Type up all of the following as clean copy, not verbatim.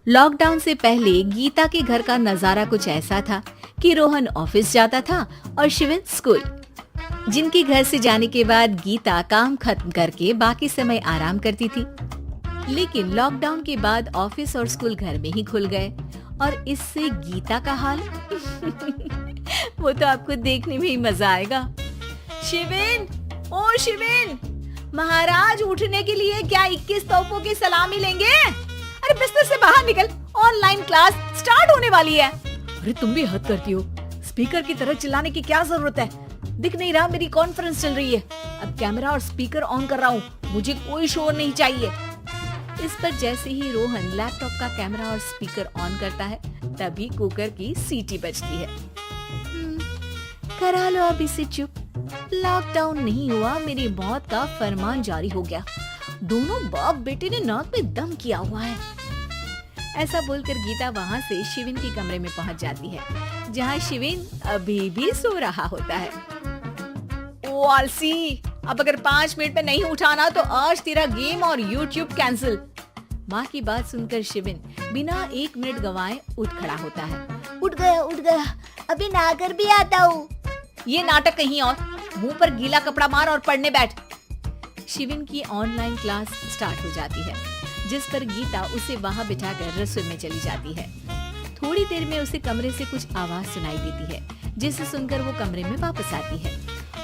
Lockdown से पहले गीता के घर का नजारा कुछ ऐसा था कि रोहन ऑफिस जाता था और शिविन स्कूल। जिनके घर से जाने के बाद गीता काम खत्म करके बाकी समय आराम करती थी। लेकिन लॉकडाउन के बाद ऑफिस और स्कूल घर में ही खुल गए और इससे गीता का हाल वो तो आपको देखने में ही मजा आएगा। शिविन, ओ शिविन, महाराज उठने के लिए क्या 21 तोपों की सलामी लेंगे? अरे बिस्तर से बाहर निकल, ऑनलाइन क्लास स्टार्ट होने वाली है। अरे तुम भी हद करती हो, स्पीकर की तरह चिल्लाने की क्या जरूरत है? दिख नहीं रहा मेरी कॉन्फ्रेंस चल रही है। अब कैमरा और स्पीकर ऑन कर रहा हूँ, मुझे कोई शोर नहीं चाहिए। इस पर जैसे ही रोहन लैपटॉप का कैमरा और स्पीकर ऑन करता है तभी कुकर की सीटी बजती है। करा लो अब इसे चुप, लॉकडाउन नहीं हुआ, मेरी मौत का फरमान जारी हो गया। दोनों बाप बेटे ने नाक में दम किया हुआ है। ऐसा बोलकर गीता वहाँ से शिविन के कमरे में पहुँच जाती है, जहाँ शिविन अभी भी सो रहा होता है। ओ आलसी, अब अगर 5 मिनट में नहीं उठाना तो आज तेरा गेम और यूट्यूब कैंसिल। माँ की बात सुनकर शिविन बिना 1 मिनट गंवाए उठ खड़ा होता है। उठ गया, अभी नहाकर भी आता हूँ। ये नाटक कहीं और, मुंह पर गीला कपड़ा मार और पढ़ने बैठ। शिविन की ऑनलाइन क्लास स्टार्ट हो जाती है, जिस पर गीता उसे वहाँ बिठाकर रसोई में चली जाती है। थोड़ी देर में उसे कमरे से कुछ आवाज सुनाई देती है, जिसे सुनकर वो कमरे में वापस आती है।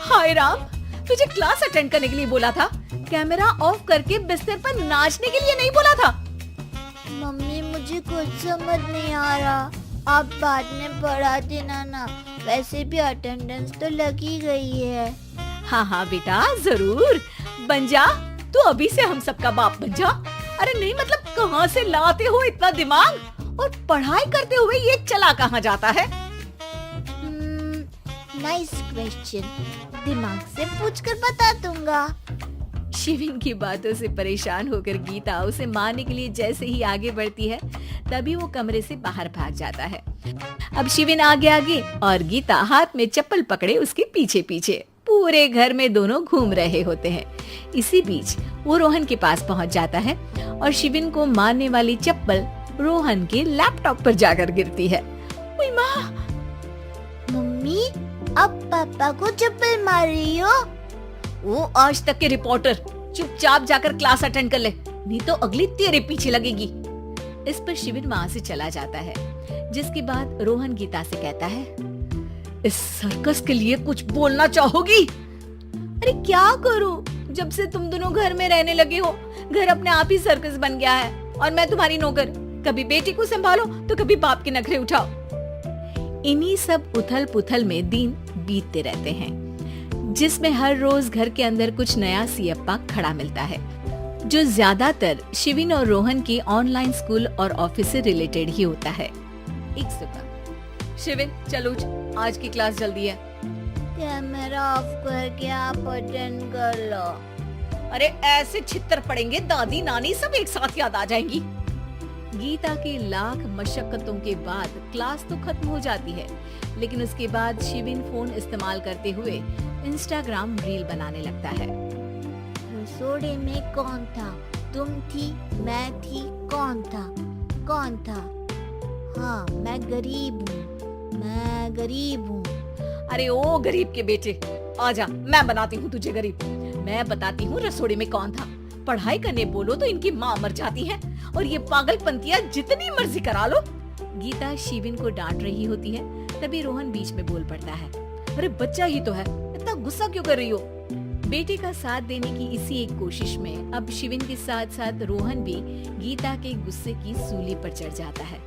हाय राम, तुझे क्लास अटेंड करने के लिए बोला था, कैमरा ऑफ करके बिस्तर पर नाचने के लिए नहीं बोला था। मम्मी मुझे कुछ समझ नहीं आ रहा, आप बाद में पढ़ा देना ना, वैसे भी अटेंडेंस तो लगी गई है। हाँ बेटा जरूर, बन जा तू, अभी से हम सबका बाप बन जा। अरे नहीं मतलब कहाँ से लाते हो इतना दिमाग, और पढ़ाई करते हुए ये चला कहाँ जाता है? नाइस क्वेश्चन, दिमाग से पूछकर बता दूंगा। शिविन की बातों से परेशान होकर गीता उसे मारने के लिए जैसे ही आगे बढ़ती है तभी वो कमरे से बाहर भाग जाता है। अब शिविन आगे आगे और गीता हाथ में चप्पल पकड़े उसके पीछे पीछे पूरे घर में दोनों घूम रहे होते हैं। इसी बीच वो रोहन के पास पहुंच जाता है और शिविन को मारने वाली चप्पल रोहन के लैपटॉप पर जाकर गिरती है। ओए माँ! मम्मी, अब पापा को चप्पल मार रही हो? वो आज तक के रिपोर्टर, चुपचाप जाकर क्लास अटेंड कर ले, नहीं तो अगली तेरे पीछे लगेगी। इस पर शिविन वहाँ से चला जाता है, जिसके बाद रोहन गीता से कहता है, इस सर्कस के लिए कुछ बोलना चाहोगी? अरे क्या करूं, जब से तुम दोनों घर में रहने लगे हो, घर अपने आप ही सर्कस बन गया है और मैं तुम्हारी नौकर, कभी बेटी को संभालो तो कभी बाप के नखरे उठाओ। इन्हीं सब उथल पुथल में दिन बीतते रहते हैं, जिसमें हर रोज घर के अंदर कुछ नया सियप्पा खड़ा मिलता है, जो ज्यादातर शिविन और रोहन के ऑनलाइन स्कूल और ऑफिस से रिलेटेड ही होता है। एक सुबह, शिविन चल उठ, आज की क्लास जल्दी है। कैमरा ऑफ करके आप अटेंड कर लो। अरे ऐसे छित्तर पड़ेंगे, दादी नानी सब एक साथ याद आ जाएंगी। गीता की लाख मशक्कतों के बाद क्लास तो खत्म हो जाती है, लेकिन उसके बाद शिविन फोन इस्तेमाल करते हुए इंस्टाग्राम रील बनाने लगता है। रसोड़े में कौन था? तुम थी, मैं थी, कौन था? हाँ, मैं गरीब हूँ। अरे ओ गरीब के बेटे, आजा, मैं बनाती हूँ तुझे गरीब। मैं बताती हूँ रसोड़े में कौन था। पढ़ाई करने बोलो तो इनकी माँ मर जाती है, और ये पागलपंतियाँ जितनी मर्जी करा लो। गीता शिविन को डांट रही होती है, तभी रोहन बीच में बोल पड़ता है, अरे बच्चा ही तो है, इतना गुस्सा क्यों कर रही हो? बेटे का साथ देने की इसी एक कोशिश में अब शिविन के साथ साथ रोहन भी गीता के गुस्से की सूली पर चढ़ जाता है।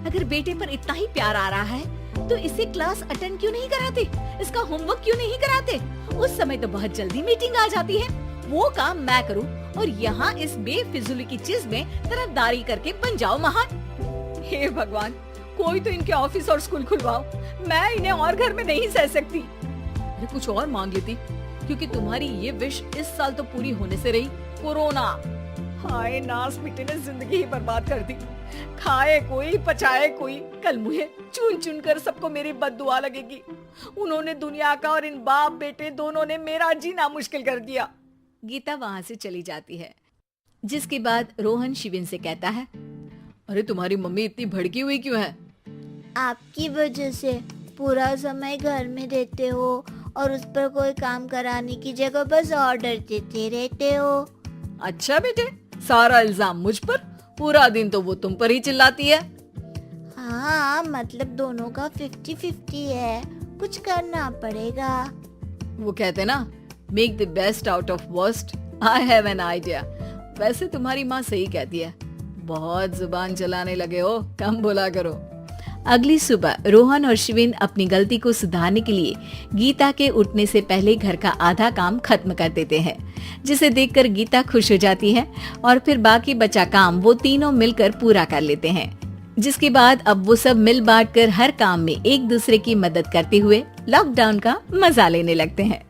अगर बेटे पर इतना ही प्यार आ रहा है तो इसे क्लास अटेंड क्यों नहीं कराते, इसका होमवर्क क्यों नहीं कराते? उस समय तो बहुत जल्दी मीटिंग आ जाती है, वो काम मैं करूं और यहाँ इस बेफिजूली की चीज में तरफदारी करके बन जाओ महान। हे भगवान, कोई तो इनके ऑफिस और स्कूल खुलवाओ, मैं इन्हें और घर में नहीं सह सकती। अरे कुछ और मांग लेती, क्योंकि तुम्हारी ये विश इस साल तो पूरी होने से रही, कोरोना। हाय नास बेटे ने जिंदगी ही बर्बाद कर दी, खाए कोई पचाए कोई, कल मुझे चुन चुन कर सबको मेरी बद्दुआ लगेगी। उन्होंने दुनिया का और इन बाप बेटे दोनों ने मेरा जीना मुश्किल कर दिया। गीता वहाँ से चली जाती है, जिसके बाद रोहन शिविन से कहता है, अरे तुम्हारी मम्मी इतनी भड़की हुई क्यों है? आपकी वजह से पूरा समय घर में रहते हो और उस पर कोई काम कराने की जगह बस ऑर्डर देते रहते हो। अच्छा बेटे, सारा इल्जाम मुझ पर? पूरा दिन तो वो तुम पर ही चिल्लाती है। हाँ, मतलब दोनों का 50-50 है, कुछ करना पड़ेगा। वो कहते ना, make the best out of worst. I have an idea. वैसे तुम्हारी माँ सही कहती है, बहुत जुबान चलाने लगे हो, कम बोला करो। अगली सुबह रोहन और शिविन अपनी गलती को सुधारने के लिए गीता के उठने से पहले घर का आधा काम खत्म कर देते हैं, जिसे देखकर गीता खुश हो जाती है और फिर बाकी बचा काम वो तीनों मिलकर पूरा कर लेते हैं। जिसके बाद अब वो सब मिल बांट कर हर काम में एक दूसरे की मदद करते हुए लॉकडाउन का मजा लेने लगते हैं।